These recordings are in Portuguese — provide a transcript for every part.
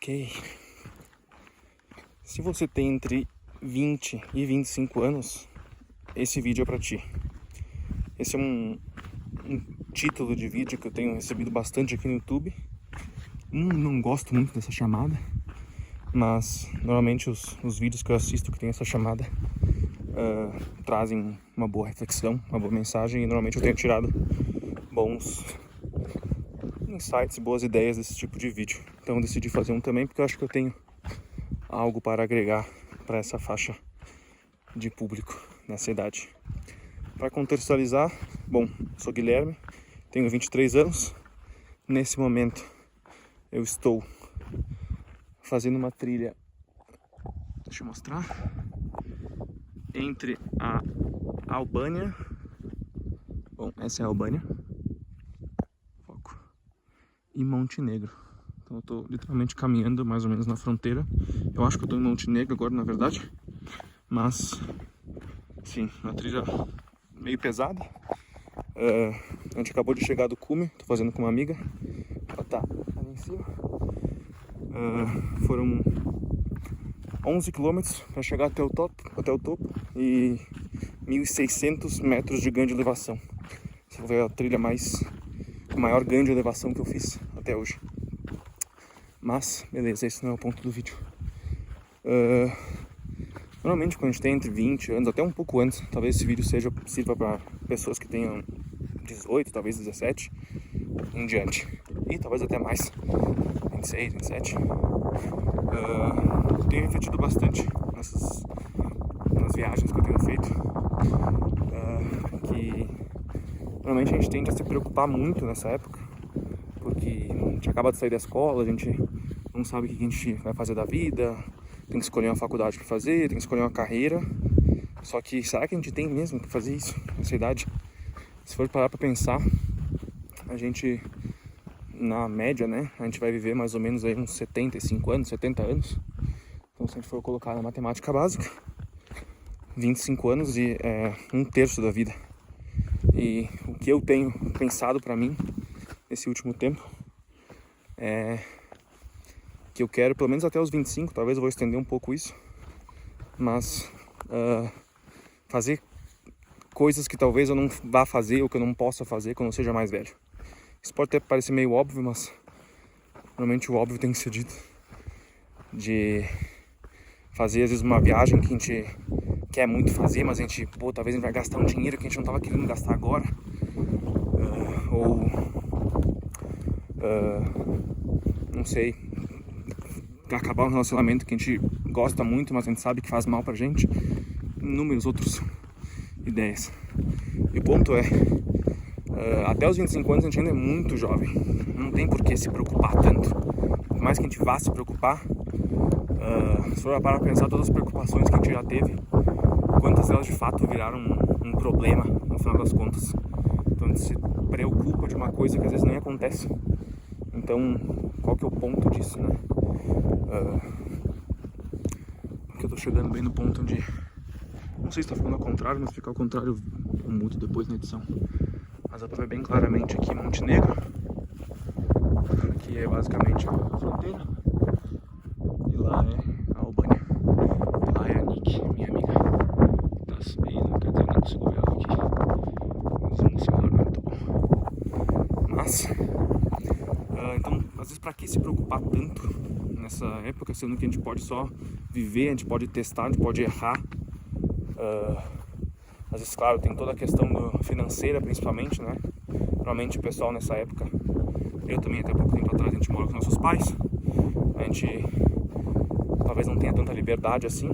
Ok. Se você tem entre 20 e 25 anos, esse vídeo é pra ti. Esse é um título de vídeo que eu tenho recebido bastante aqui no YouTube. Não gosto muito dessa chamada, mas normalmente os vídeos que eu assisto que tem essa chamada trazem uma boa reflexão, uma boa mensagem, e normalmente eu tenho tirado bons insights e boas ideias desse tipo de vídeo. Então eu decidi fazer um também porque eu acho que eu tenho algo para agregar para essa faixa de público nessa idade. Para contextualizar, bom, sou Guilherme, tenho 23 anos. Nesse momento eu estou fazendo uma trilha, deixa eu mostrar, entre a Albânia, bom, essa é a Albânia, foco, e Montenegro. Então eu estou literalmente caminhando mais ou menos na fronteira. Eu acho que eu estou em Montenegro agora, na verdade, mas sim, uma trilha meio pesada. A gente acabou de chegar do cume, estou fazendo com uma amiga, ela tá ali em cima. Foram 11 quilômetros para chegar até o topo e 1.600 metros de ganho de elevação. Essa foi a trilha o maior ganho de elevação que eu fiz até hoje. Mas, beleza, esse não é o ponto do vídeo. Normalmente quando a gente tem entre 20 anos, até um pouco antes, talvez esse vídeo sirva para pessoas que tenham 18, talvez 17 em diante. E talvez até mais, 26, 27. Eu tenho refletido bastante nas viagens que eu tenho feito. Que normalmente a gente tende a se preocupar muito nessa época, porque a gente acaba de sair da escola, a gente não sabe o que a gente vai fazer da vida, tem que escolher uma faculdade para fazer, tem que escolher uma carreira. Só que será que a gente tem mesmo que fazer isso nessa idade? Se for parar para pensar, a gente, na média, né, a gente vai viver mais ou menos aí uns 75 anos, 70 anos. Então se a gente for colocar na matemática básica, 25 anos e um terço da vida. E o que eu tenho pensado para mim nesse último tempo é que eu quero, pelo menos até os 25, talvez eu vou estender um pouco isso, mas fazer coisas que talvez eu não vá fazer ou que eu não possa fazer quando eu seja mais velho. Isso pode até parecer meio óbvio, mas normalmente o óbvio tem que ser dito. De fazer às vezes uma viagem que a gente quer muito fazer, mas a gente, talvez a gente vai gastar um dinheiro que a gente não estava querendo gastar agora. Não sei, acabar um relacionamento que a gente gosta muito, mas a gente sabe que faz mal pra gente. Inúmeras outras ideias. E o ponto é, até os 25 anos a gente ainda é muito jovem. Não tem por que se preocupar tanto. Por mais que a gente vá se preocupar, se for parar pra pensar todas as preocupações que a gente já teve, quantas delas de fato viraram um problema no final das contas. Então a gente se preocupa de uma coisa que às vezes nem acontece. Então, qual que é o ponto disso, né? Porque eu tô chegando bem no ponto onde, não sei se tá ficando ao contrário, mas se ficar ao contrário eu mudo depois na edição. Mas dá pra ver bem claramente aqui Montenegro. Aqui é basicamente a fronteira. E lá é a Albânia. E lá é a Nick, minha amiga. Tá subindo, quer dizer, não consigo ver ela aqui. O zoom celular não é muito bom. Mas, então, às vezes pra que se preocupar tanto nessa época, sendo que a gente pode só viver, a gente pode testar, a gente pode errar. Às vezes, claro, tem toda a questão financeira, principalmente, né? Normalmente o pessoal nessa época, eu também até pouco tempo atrás, a gente mora com nossos pais. A gente talvez não tenha tanta liberdade assim,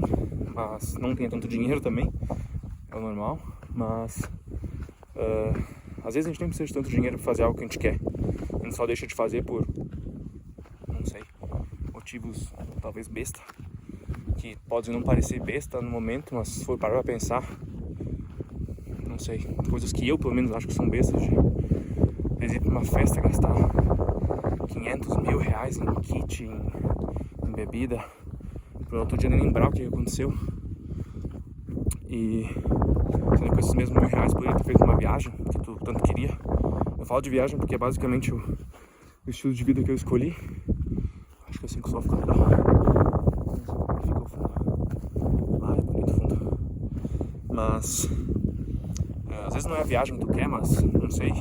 mas não tenha tanto dinheiro também, é o normal. Mas às vezes a gente nem precisa de tanto dinheiro para fazer algo que a gente quer. A gente só deixa de fazer por, não sei, motivos talvez besta, que pode não parecer besta no momento, mas se for parar pra pensar, não sei, coisas que eu pelo menos acho que são bestas, de ir pra uma festa e gastar 500 mil reais em kit, em bebida, pro outro dia nem lembrar o que aconteceu. E sendo com esses mesmos 1.000 reais poderia ter feito uma viagem que tu tanto queria. Eu falo de viagem porque é basicamente o estilo de vida que eu escolhi. Acho que assim que o sol fica legal. Fica o fundo. Ah, é bonito o fundo. Mas às vezes não é a viagem que tu quer, mas não sei.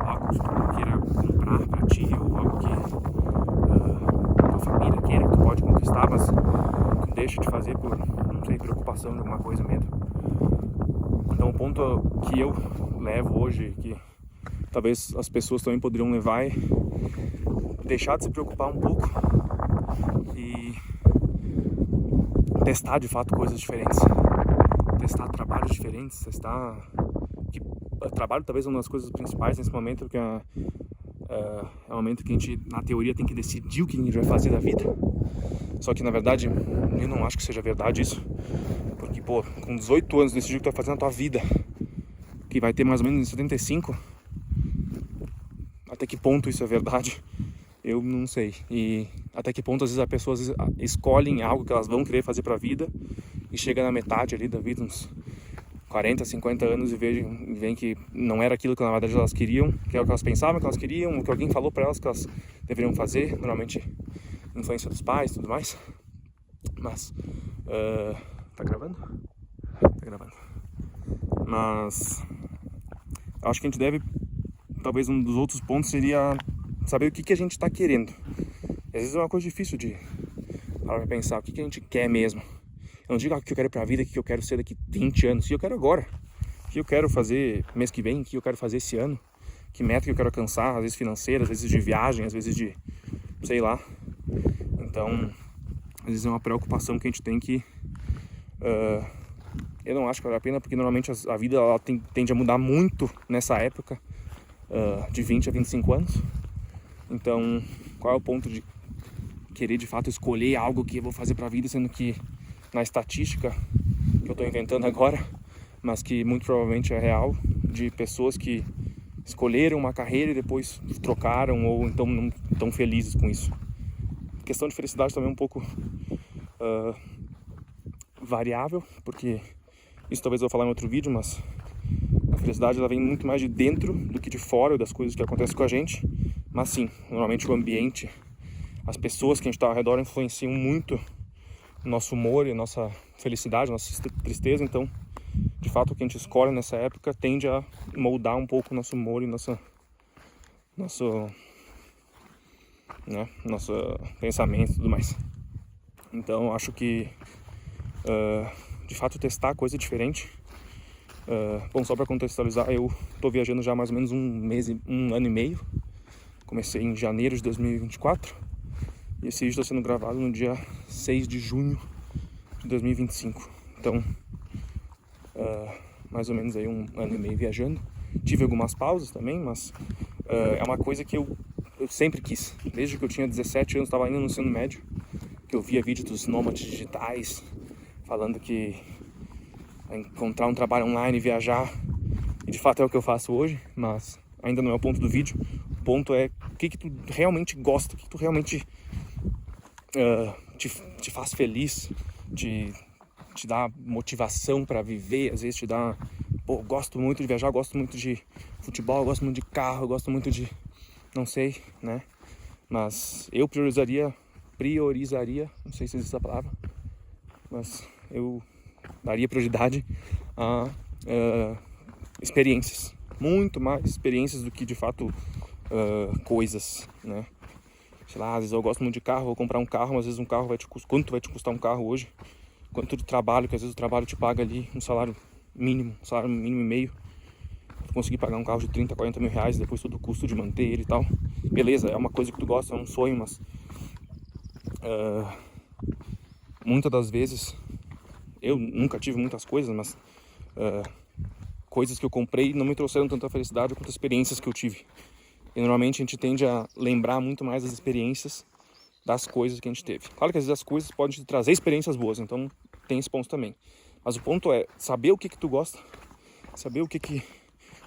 Algo que tu queira comprar pra ti, ou algo que tua família queira, que tu pode conquistar, mas tu deixa de fazer por, não sei, preocupação de alguma coisa, medo. Então o ponto que eu levo hoje, que talvez as pessoas também poderiam levar, é deixar de se preocupar um pouco e testar de fato coisas diferentes, testar trabalhos diferentes, testar que trabalho talvez é uma das coisas principais nesse momento, porque é um momento que a gente, na teoria, tem que decidir o que a gente vai fazer da vida. Só que na verdade eu não acho que seja verdade isso, porque pô, com 18 anos decidir o que tu vai fazer na tua vida, que vai ter mais ou menos em 75, até que ponto isso é verdade? Eu não sei. E até que ponto às vezes as pessoas escolhem algo que elas vão querer fazer pra vida e chega na metade ali da vida, uns 40, 50 anos, e veem que não era aquilo que na verdade elas queriam, que era o que elas pensavam que elas queriam, o que alguém falou pra elas que elas deveriam fazer, normalmente influência dos pais e tudo mais. Mas tá gravando? Tá gravando. Mas eu acho que a gente deve, talvez um dos outros pontos seria saber o que a gente tá querendo. E às vezes é uma coisa difícil de parar pra pensar o que a gente quer mesmo. Eu não digo o que eu quero pra vida, o que eu quero ser daqui 20 anos, o que eu quero agora, o que eu quero fazer mês que vem, o que eu quero fazer esse ano, que meta que eu quero alcançar, às vezes financeira, às vezes de viagem, às vezes de, sei lá. Então, às vezes é uma preocupação que a gente tem que eu não acho que vale a pena, porque normalmente a vida ela tende a mudar muito nessa época, de 20 a 25 anos. Então, qual é o ponto de querer de fato escolher algo que eu vou fazer pra vida, sendo que na estatística que eu tô inventando agora, mas que muito provavelmente é real, de pessoas que escolheram uma carreira e depois trocaram, ou então não estão felizes com isso. A questão de felicidade também é um pouco variável, porque isso talvez eu vou falar em outro vídeo, mas a felicidade ela vem muito mais de dentro do que de fora das coisas que acontecem com a gente. Mas sim, normalmente o ambiente, as pessoas que a gente está ao redor influenciam muito o nosso humor e a nossa felicidade, a nossa tristeza. Então, de fato, o que a gente escolhe nessa época tende a moldar um pouco o nosso humor e nosso pensamento e tudo mais. Então, acho que de fato testar coisa diferente. Bom, só para contextualizar, eu tô viajando já há mais ou menos um ano e meio. Comecei em janeiro de 2024 e esse vídeo está sendo gravado no dia 6 de junho de 2025. Então, mais ou menos aí um ano e meio viajando. Tive algumas pausas também, mas é uma coisa que eu sempre quis. Desde que eu tinha 17 anos, estava ainda no ensino médio, que eu via vídeo dos nômades digitais falando que encontrar um trabalho online, viajar, e de fato é o que eu faço hoje, mas ainda não é o ponto do vídeo. O ponto é o que tu realmente gosta, o que tu realmente te faz feliz, te dá motivação para viver, às vezes te dá... Pô, gosto muito de viajar, gosto muito de futebol, gosto muito de carro, gosto muito de... não sei, né? Mas eu priorizaria, não sei se existe essa palavra, mas eu daria prioridade a experiências, muito mais experiências do que de fato coisas, né? Sei lá, às vezes eu gosto muito de carro, vou comprar um carro, mas às vezes um carro vai te custar, quanto vai te custar um carro hoje? Quanto de trabalho, que às vezes o trabalho te paga ali um salário mínimo e meio, conseguir pagar um carro de 30, 40 mil reais, depois todo o custo de manter ele e tal. Beleza, é uma coisa que tu gosta, é um sonho, mas muitas das vezes eu nunca tive muitas coisas, mas coisas que eu comprei não me trouxeram tanta felicidade quanto as experiências que eu tive. E normalmente a gente tende a lembrar muito mais das experiências das coisas que a gente teve. Claro que às vezes as coisas podem te trazer experiências boas, então tem esse ponto também. Mas o ponto é saber o que tu gosta, saber o que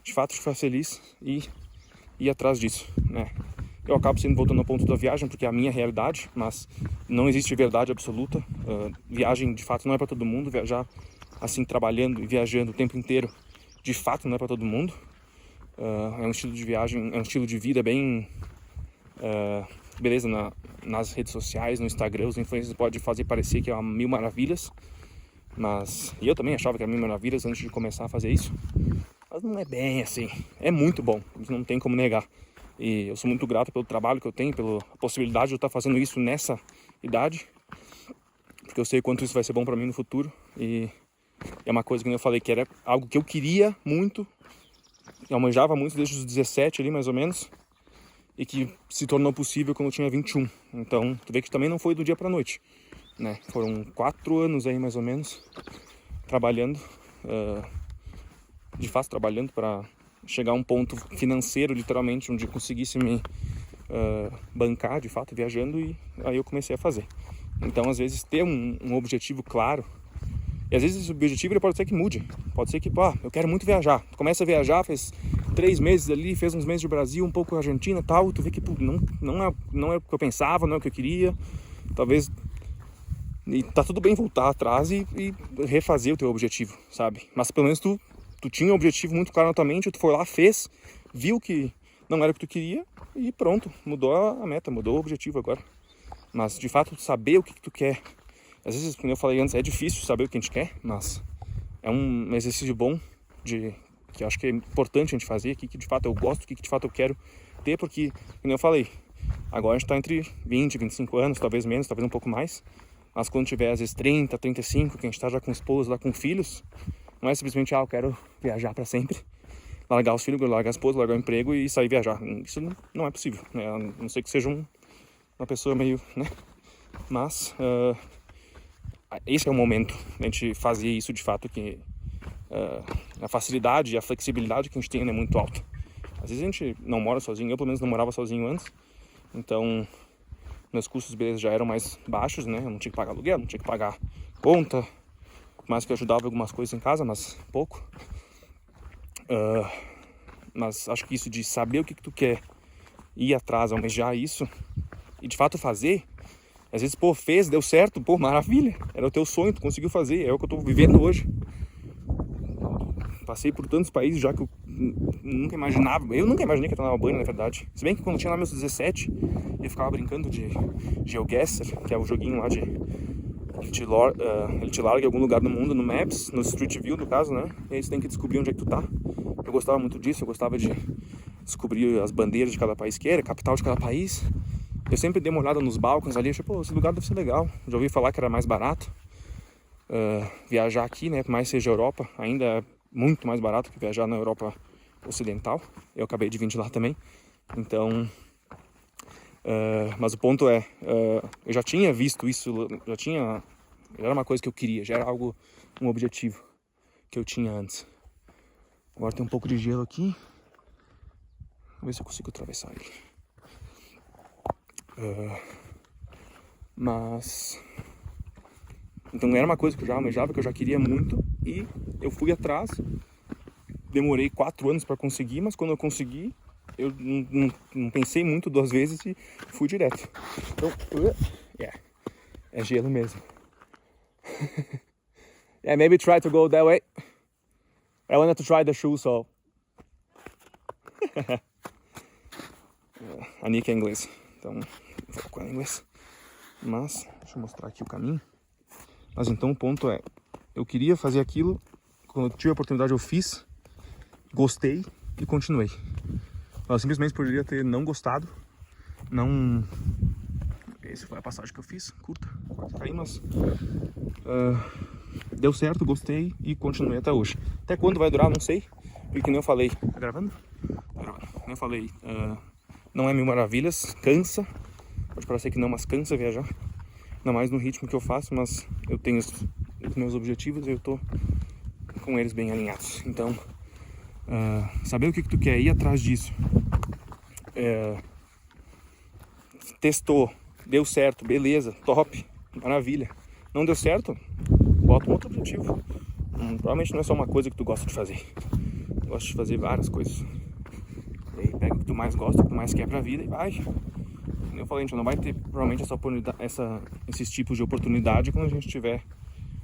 de fato te faz feliz e ir atrás disso, né? Eu acabo sempre voltando ao ponto da viagem, porque é a minha realidade, mas não existe verdade absoluta. Viagem, de fato, não é para todo mundo. Viajar assim, trabalhando e viajando o tempo inteiro, de fato, não é para todo mundo. É um estilo de viagem, é um estilo de vida bem beleza, nas redes sociais, no Instagram, os influencers podem fazer parecer que é uma mil maravilhas, mas e eu também achava que era mil maravilhas antes de começar a fazer isso, mas não é bem assim. É muito bom, não tem como negar. E eu sou muito grato pelo trabalho que eu tenho, pela possibilidade de eu estar fazendo isso nessa idade, porque eu sei quanto isso vai ser bom para mim no futuro. E é uma coisa que eu falei que era algo que eu queria muito, eu almejava muito desde os 17 ali mais ou menos, e que se tornou possível quando eu tinha 21. Então tu vê que também não foi do dia pra noite, né? Foram 4 anos aí mais ou menos trabalhando, de fato trabalhando para chegar a um ponto financeiro literalmente onde eu conseguisse me bancar de fato viajando, e aí eu comecei a fazer. Então às vezes ter um objetivo claro, e às vezes esse objetivo ele pode ser que mude, pode ser que eu quero muito viajar, tu começa a viajar, fez 3 meses ali, fez uns meses de Brasil, um pouco Argentina e tal, tu vê que não é o que eu pensava, não é o que eu queria, talvez, e tá tudo bem voltar atrás e refazer o teu objetivo, sabe? Mas pelo menos tu tinha um objetivo muito claro na tua mente, tu foi lá, fez, viu que não era o que tu queria e pronto, mudou a meta, mudou o objetivo agora. Mas de fato saber o que tu quer, às vezes, como eu falei antes, é difícil saber o que a gente quer, mas é um exercício bom que eu acho que é importante a gente fazer, que de fato eu gosto, que de fato eu quero ter, porque, como eu falei, agora a gente está entre 20 e 25 anos, talvez menos, talvez um pouco mais, mas quando tiver às vezes 30, 35, que a gente está já com esposa, lá com filhos, não é simplesmente, eu quero viajar para sempre, largar os filhos, largar a esposa, largar o emprego e sair viajar. Isso não é possível, né? A não ser que seja uma pessoa meio, né? Mas esse é o momento de a gente fazer isso de fato, que a facilidade e a flexibilidade que a gente tem é muito alta. Às vezes a gente não mora sozinho, eu pelo menos não morava sozinho antes, então meus custos beleza já eram mais baixos, né? Eu não tinha que pagar aluguel, não tinha que pagar conta, mais que eu ajudava em algumas coisas em casa, mas pouco. Mas acho que isso de saber o que tu quer, ir atrás, almejar isso e de fato fazer, às vezes, fez, deu certo, maravilha, era o teu sonho, tu conseguiu fazer, é o que eu tô vivendo hoje. Passei por tantos países já que eu nunca imaginava, eu nunca imaginei que eu tava na Albânia, na verdade. Se bem que quando eu tinha lá meus 17, eu ficava brincando de GeoGuessr, que é o joguinho lá de ele te larga em algum lugar do mundo, no Maps, no Street View, no caso, né? E aí você tem que descobrir onde é que tu tá. Eu gostava muito disso, eu gostava de descobrir as bandeiras de cada país que era, a capital de cada país. Eu sempre dei uma olhada nos balcões ali, achei, esse lugar deve ser legal. Já ouvi falar que era mais barato viajar aqui, né? Por mais seja Europa, ainda é muito mais barato que viajar na Europa Ocidental. Eu acabei de vir de lá também. Então, mas o ponto é, eu já tinha visto isso, já era uma coisa que eu queria, já era um objetivo que eu tinha antes. Agora tem um pouco de gelo aqui. Vamos ver se eu consigo atravessar ele. Mas então era uma coisa que eu já almejava, que eu já queria muito, e eu fui atrás. Demorei 4 anos para conseguir, mas quando eu consegui, eu não pensei muito 2 vezes e fui direto. Então, é gelo mesmo. Yeah, maybe try to go that way. I wanted to try the shoe, so a Nick é inglês, então vou com ela em inglês. Mas deixa eu mostrar aqui o caminho. Mas então o ponto é, eu queria fazer aquilo, quando eu tive a oportunidade eu fiz, gostei e continuei. Eu simplesmente poderia ter não gostado, não... Essa foi a passagem que eu fiz, curta, quase caí, mas deu certo, gostei e continuei até hoje. Até quando vai durar, não sei, porque como eu falei... Tá gravando? Tá gravando. Como eu falei, não é mil maravilhas, cansa, pode parecer que não, mas cansa viajar. Ainda mais no ritmo que eu faço, mas eu tenho os meus objetivos e eu tô com eles bem alinhados. Então, saber o que tu quer, ir atrás disso. Testou, deu certo, beleza, top, maravilha. Não deu certo, bota um outro objetivo. Provavelmente não é só uma coisa que tu gosta de fazer. Tu gosta de fazer várias coisas. E aí pega o que tu mais gosta, o que tu mais quer pra vida e vai. Eu falei, a gente não vai ter provavelmente esses tipos de oportunidade quando a gente tiver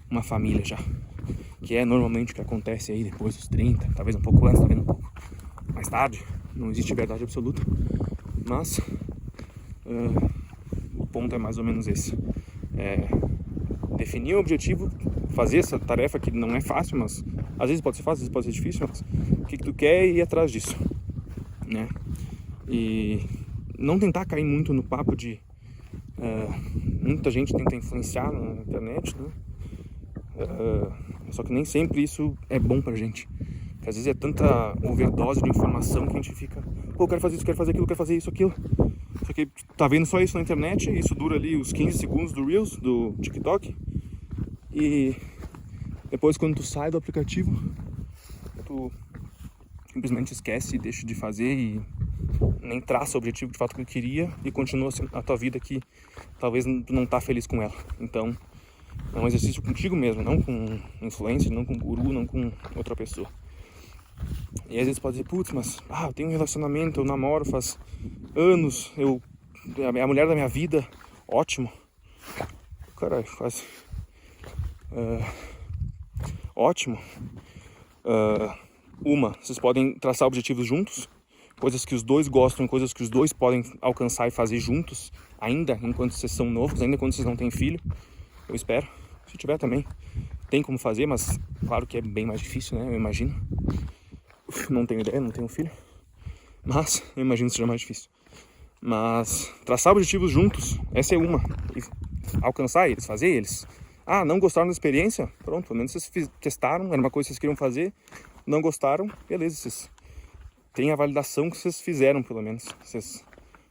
uma família já, que é normalmente o que acontece aí depois dos 30, talvez um pouco antes, talvez um pouco mais tarde. Não existe verdade absoluta, mas O ponto é mais ou menos esse. Definir um objetivo, fazer essa tarefa que não é fácil, mas às vezes pode ser fácil, às vezes pode ser difícil, mas o que tu quer e ir atrás disso, né? E não tentar cair muito no papo de muita gente tenta influenciar na internet, né? Só que nem sempre isso é bom pra gente. Porque às vezes é tanta overdose de informação que a gente fica, pô, eu quero fazer isso, quero fazer aquilo, eu quero fazer isso, aquilo. Só que tá vendo só isso na internet, isso dura ali os 15 segundos do Reels, do TikTok. E depois quando tu sai do aplicativo, tu simplesmente esquece e deixa de fazer e nem traça o objetivo de fato que eu queria e continua assim, a tua vida que talvez tu não tá feliz com ela. Então é um exercício contigo mesmo, não com influência, não com guru, não com outra pessoa. E às vezes pode dizer, putz, mas eu tenho um relacionamento, eu namoro faz anos, é a mulher da minha vida, ótimo. Caralho, quase. Ótimo. Vocês podem traçar objetivos juntos, coisas que os dois gostam, coisas que os dois podem alcançar e fazer juntos, ainda enquanto vocês são novos, ainda enquanto vocês não têm filho, eu espero. Se tiver também, tem como fazer, mas claro que é bem mais difícil, né? Eu imagino. Não tenho ideia, não tenho filho, mas eu imagino que seja mais difícil. Mas traçar objetivos juntos, essa é uma. E alcançar eles, fazer eles. Não gostaram da experiência? Pronto, pelo menos vocês testaram, era uma coisa que vocês queriam fazer. Não gostaram? Beleza, vocês têm a validação que vocês fizeram, pelo menos. Vocês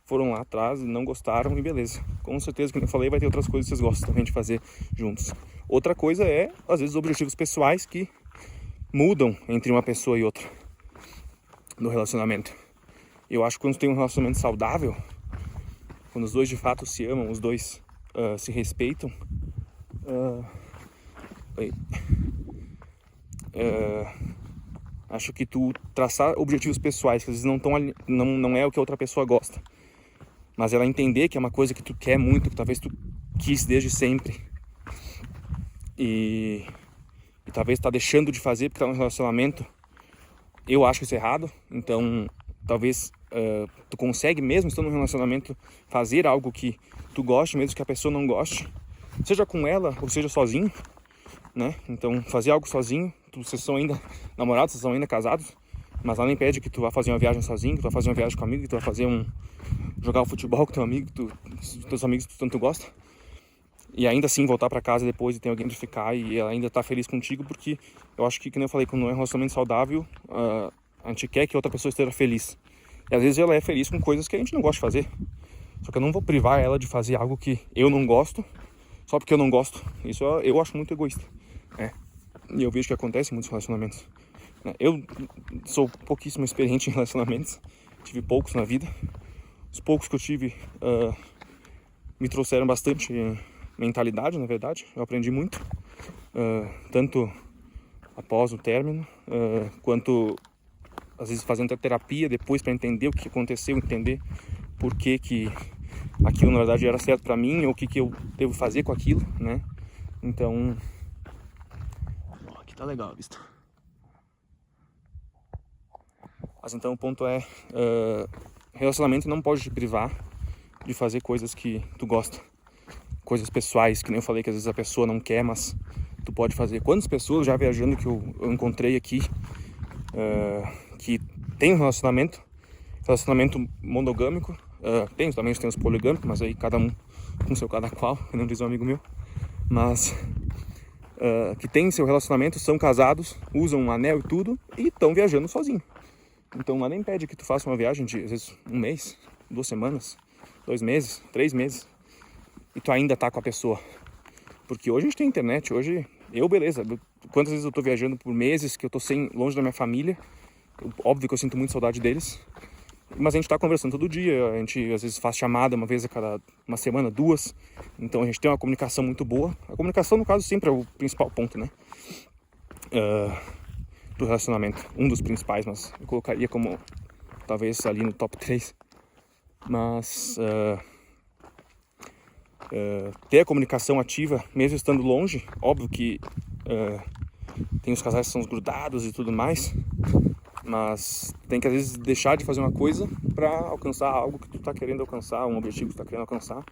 foram lá atrás e não gostaram e beleza. Com certeza, como eu falei, vai ter outras coisas que vocês gostam também de fazer juntos. Outra coisa é, às vezes, objetivos pessoais que mudam entre uma pessoa e outra no relacionamento. Eu acho que quando tem um relacionamento saudável, quando os dois de fato se amam, os dois se respeitam, acho que tu traçar objetivos pessoais que às vezes não é o que a outra pessoa gosta, mas ela entender que é uma coisa que tu quer muito, que talvez tu quis desde sempre e talvez tá deixando de fazer porque tá num relacionamento, eu acho isso errado. Então talvez tu consegue, mesmo estando num relacionamento, fazer algo que tu goste, mesmo que a pessoa não goste, seja com ela ou seja sozinho, né? Então fazer algo sozinho, vocês são ainda namorados, vocês são ainda casados, mas nada impede que tu vá fazer uma viagem sozinho, que tu vá fazer uma viagem com um amigo, que tu vá fazer jogar um futebol com teu amigo, teus amigos que tu tanto gosta, e ainda assim voltar pra casa depois e ter alguém pra ficar e ela ainda tá feliz contigo, porque eu acho que, como eu falei, quando é um relacionamento saudável, a gente quer que outra pessoa esteja feliz. E às vezes ela é feliz com coisas que a gente não gosta de fazer. Só que eu não vou privar ela de fazer algo que eu não gosto, só porque eu não gosto. Isso eu acho muito egoísta. E eu vejo que acontece em muitos relacionamentos. Eu sou pouquíssimo experiente em relacionamentos. Tive poucos na vida. Os poucos que eu tive me trouxeram bastante mentalidade, na verdade. Eu aprendi muito. Tanto após o término, quanto às vezes fazendo terapia depois para entender o que aconteceu, entender por que aquilo na verdade era certo para mim, ou o que eu devo fazer com aquilo, né? Então, aqui tá legal a vista. Mas então o ponto é, relacionamento não pode te privar de fazer coisas que tu gosta, coisas pessoais, que nem eu falei que às vezes a pessoa não quer, mas tu pode fazer. Quantas pessoas já viajando que eu encontrei aqui que tem um relacionamento monogâmico, tem os poligâmicos, mas aí cada um com seu cada qual, que não diz um amigo meu, mas que tem seu relacionamento, são casados, usam um anel e tudo, e estão viajando sozinho. Então nada impede que tu faça uma viagem de, às vezes, 1 mês, 2 semanas, 2 meses, 3 meses, e tu ainda tá com a pessoa. Porque hoje a gente tem internet, hoje beleza, quantas vezes eu tô viajando por meses, que eu tô longe da minha família, óbvio que eu sinto muito saudade deles, mas a gente tá conversando todo dia, a gente às vezes faz chamada uma vez a cada uma semana, 2, então a gente tem uma comunicação muito boa. A comunicação, no caso, sempre é o principal ponto, né? Do relacionamento, um dos principais, mas eu colocaria como talvez ali no top 3. Mas ter a comunicação ativa, mesmo estando longe, óbvio que tem os casais que são grudados e tudo mais, Mas tem que às vezes deixar de fazer uma coisa para alcançar algo que tu tá querendo alcançar, um objetivo que tu tá querendo alcançar.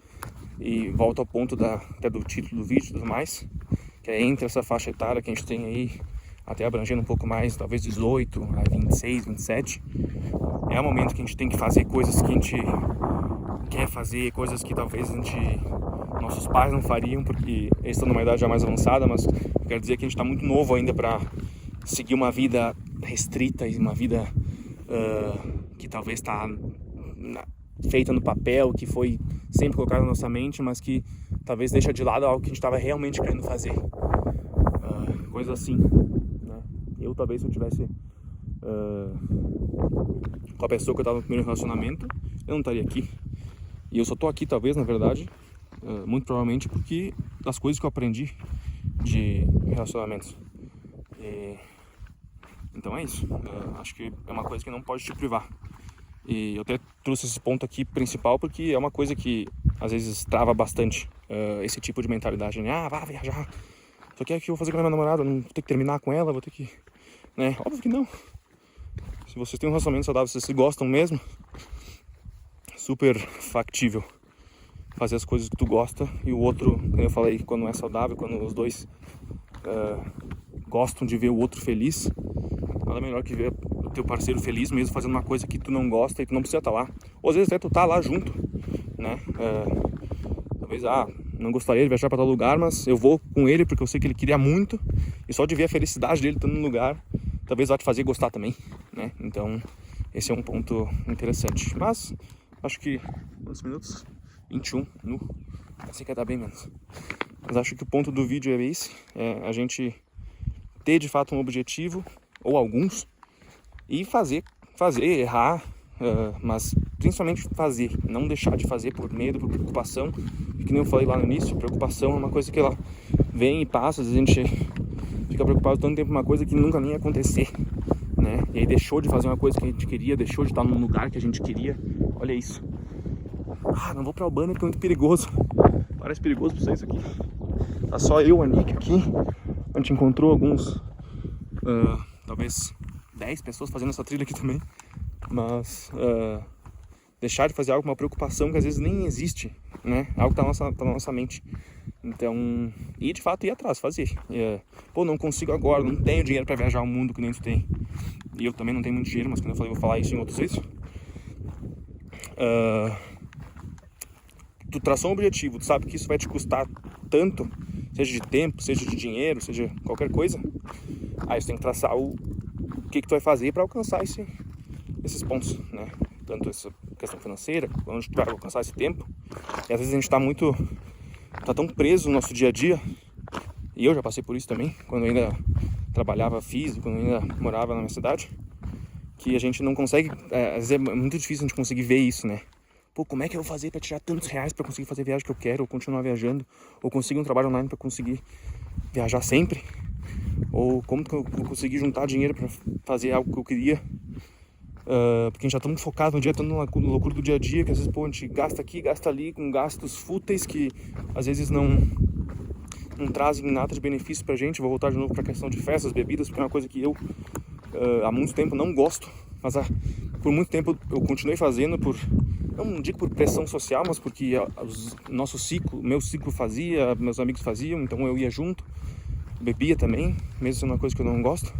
E volta ao ponto até do título do vídeo e tudo mais, que é entre essa faixa etária que a gente tem aí, até abrangendo um pouco mais, talvez 18 a 26, 27. É o momento que a gente tem que fazer coisas que a gente quer fazer, coisas que talvez nossos pais não fariam, porque eles estão numa idade já mais avançada, mas eu quero dizer que a gente está muito novo ainda para seguir uma vida restrita e uma vida que talvez está feita no papel, que foi sempre colocada na nossa mente, mas que talvez deixa de lado algo que a gente estava realmente querendo fazer. Coisas assim, né? Talvez se eu tivesse com a pessoa que eu estava no primeiro relacionamento, eu não estaria aqui. E eu só tô aqui, talvez, na verdade, muito provavelmente porque das coisas que eu aprendi de relacionamentos. Então é isso. Acho que é uma coisa que não pode te privar. E eu até trouxe esse ponto aqui principal porque é uma coisa que às vezes trava bastante esse tipo de mentalidade, né? Vá viajar. Só que é que eu vou fazer com a minha namorada, não vou ter que terminar com ela, vou ter que... né? Óbvio que não. Se vocês têm um relacionamento saudável, se vocês se gostam mesmo, super factível fazer as coisas que tu gosta. E o outro, como eu falei, quando é saudável, quando os dois gostam de ver o outro feliz, nada melhor que ver o teu parceiro feliz mesmo fazendo uma coisa que tu não gosta e tu não precisa estar lá. Ou às vezes até tu tá lá junto, né? Talvez, não gostaria de viajar para tal lugar, mas eu vou com ele porque eu sei que ele queria muito, e só de ver a felicidade dele estando no lugar, talvez vai te fazer gostar também, né? Então, esse é um ponto interessante. Mas, acho que, quantos minutos? 21, assim que dar bem menos. Mas acho que o ponto do vídeo é esse, a gente ter de fato um objetivo, ou alguns, e fazer, errar, mas principalmente fazer, não deixar de fazer por medo, por preocupação. E que nem eu falei lá no início, preocupação é uma coisa que ela vem e passa, às vezes a gente fica preocupado tanto tempo com uma coisa que nunca nem ia acontecer, né? E aí deixou de fazer uma coisa que a gente queria, deixou de estar num lugar que a gente queria. Olha isso. Não vou pra Albânia porque é muito perigoso. Parece perigoso pra vocês aqui. Tá só eu, a Nick aqui. A gente encontrou alguns, talvez 10 pessoas fazendo essa trilha aqui também. Mas deixar de fazer algo, uma preocupação que às vezes nem existe, né? Algo que tá na nossa mente. Então, e de fato ir atrás, fazer. Não consigo agora, não tenho dinheiro pra viajar o mundo que nem tu tem. E eu também não tenho muito dinheiro, mas como eu falei, vou falar isso em outros vídeos. Tu traçou um objetivo, tu sabe que isso vai te custar tanto, seja de tempo, seja de dinheiro, seja qualquer coisa. Aí você tem que traçar o que tu vai fazer para alcançar esses pontos, né? Tanto essa questão financeira, onde tu vai alcançar esse tempo. E às vezes a gente tá tão preso no nosso dia a dia, e eu já passei por isso também, quando eu ainda trabalhava físico, quando eu ainda morava na minha cidade, que a gente não consegue, às vezes é muito difícil a gente conseguir ver isso, né? Como é que eu vou fazer para tirar tantos reais para conseguir fazer a viagem que eu quero, ou continuar viajando, ou conseguir um trabalho online para conseguir viajar sempre, ou como que eu vou conseguir juntar dinheiro para fazer algo que eu queria, porque a gente já tá muito focado no dia, tá na loucura do dia a dia, que às vezes a gente gasta aqui, gasta ali, com gastos fúteis que às vezes não trazem nada de benefício pra gente. Vou voltar de novo pra questão de festas, bebidas, porque é uma coisa que eu há muito tempo não gosto, mas por muito tempo eu continuei fazendo, não digo por pressão social, mas porque meu ciclo fazia, meus amigos faziam, então eu ia junto, bebia também, mesmo sendo uma coisa que eu não gosto.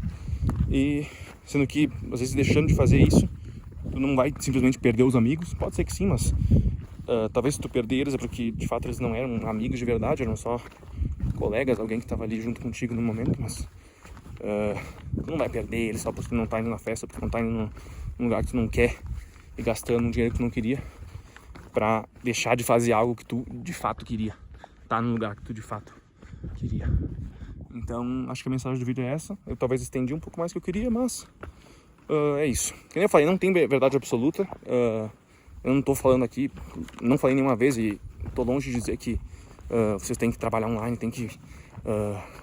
E sendo que, às vezes, deixando de fazer isso, tu não vai simplesmente perder os amigos. Pode ser que sim, mas talvez se tu perder eles é porque de fato eles não eram amigos de verdade, eram só colegas, alguém que estava ali junto contigo no momento. Mas tu não vai perder eles só porque tu não tá indo na festa, porque tu não tá indo num lugar que tu não quer e gastando um dinheiro que tu não queria pra deixar de fazer algo que tu de fato queria, tá no lugar que tu de fato queria. Então, acho que a mensagem do vídeo é essa. Eu talvez estendi um pouco mais do que eu queria, mas é isso. Como eu falei, não tem verdade absoluta. Eu não tô falando aqui, não falei nenhuma vez e tô longe de dizer que vocês têm que trabalhar online, tem que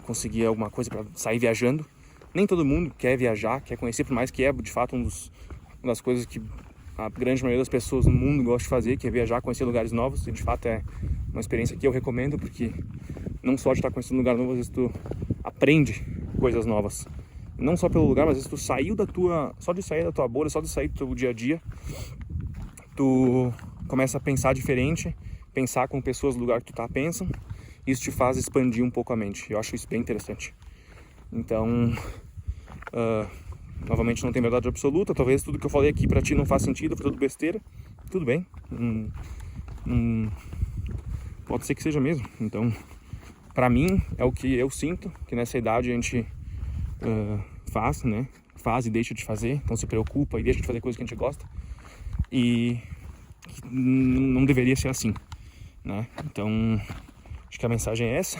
conseguir alguma coisa para sair viajando. Nem todo mundo quer viajar, quer conhecer, por mais que é de fato uma das coisas que a grande maioria das pessoas no mundo gosta de fazer, que é viajar, conhecer lugares novos. E de fato é uma experiência que eu recomendo, porque não só de estar conhecendo um lugar novo, às vezes tu aprende coisas novas. Não só pelo lugar, mas às vezes tu saiu da tua... Só de sair da tua bolha, só de sair do teu dia a dia, tu começa a pensar diferente, pensar com pessoas do lugar que tu tá pensam. Isso te faz expandir um pouco a mente. Eu acho isso bem interessante. Então, novamente, não tem verdade absoluta. Talvez tudo que eu falei aqui pra ti não faz sentido, foi tudo besteira. Tudo bem. Pode ser que seja mesmo. Então, pra mim, é o que eu sinto, que nessa idade a gente faz, né? Faz e deixa de fazer. Então se preocupa e deixa de fazer coisas que a gente gosta. E não deveria ser assim, né? Então, acho que a mensagem é essa.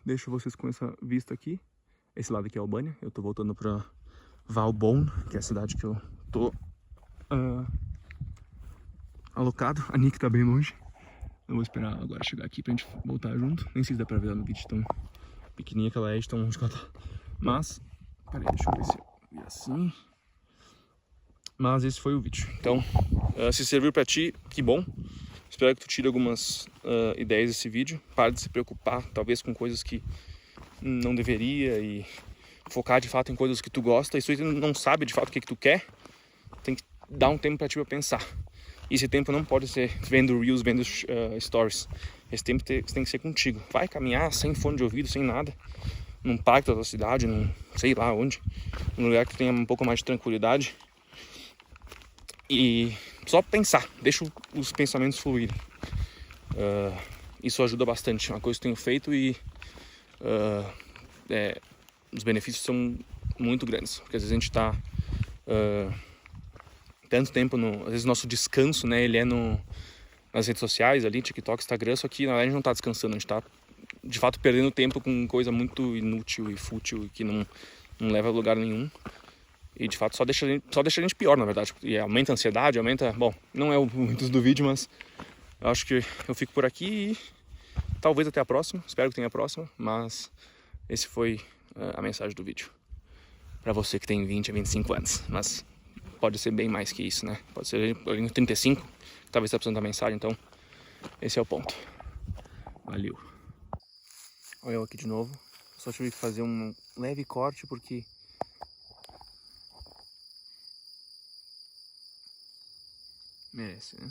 Deixo vocês com essa vista aqui. Esse lado aqui é Albânia. Eu tô voltando pra Valbonne, que é a cidade que eu tô alocado. A Nick tá bem longe. Eu vou esperar agora chegar aqui pra gente voltar junto. Nem sei se dá pra ver ela no vídeo tão pequenininha que ela é, de tão longe que ela tá. Mas, peraí, deixa eu ver se eu vi assim. Mas esse foi o vídeo. Então, se serviu pra ti, que bom. Espero que tu tire algumas ideias desse vídeo. Pare de se preocupar, talvez, com coisas que não deveria e focar de fato em coisas que tu gosta. E se tu não sabe de fato o que tu quer, tem que dar um tempo pra ti pra pensar. E esse tempo não pode ser vendo reels, vendo stories. Esse tempo tem que ser contigo. Vai caminhar sem fone de ouvido, sem nada, num parque da tua cidade, num sei lá onde, num lugar que tenha um pouco mais de tranquilidade. E só pensar, deixa os pensamentos fluírem. Isso ajuda bastante, é uma coisa que eu tenho feito e os benefícios são muito grandes. Porque às vezes a gente está tanto tempo, às vezes nosso descanso, né, ele é nas redes sociais ali, TikTok, Instagram, só que na verdade a gente não está descansando, a gente está de fato perdendo tempo com coisa muito inútil e fútil e que não leva a lugar nenhum. E de fato só deixa a gente pior, na verdade. E aumenta a ansiedade, aumenta... Bom, não é o intuito do vídeo, mas eu acho que eu fico por aqui e talvez até a próxima. Espero que tenha a próxima, mas esse foi a mensagem do vídeo. Pra você que tem 20 a 25 anos, mas pode ser bem mais que isso, né? Pode ser alguém com 35, que talvez tá precisando da mensagem, então esse é o ponto. Valeu. Olha eu aqui de novo. Só tive que fazer um leve corte porque... merece, né?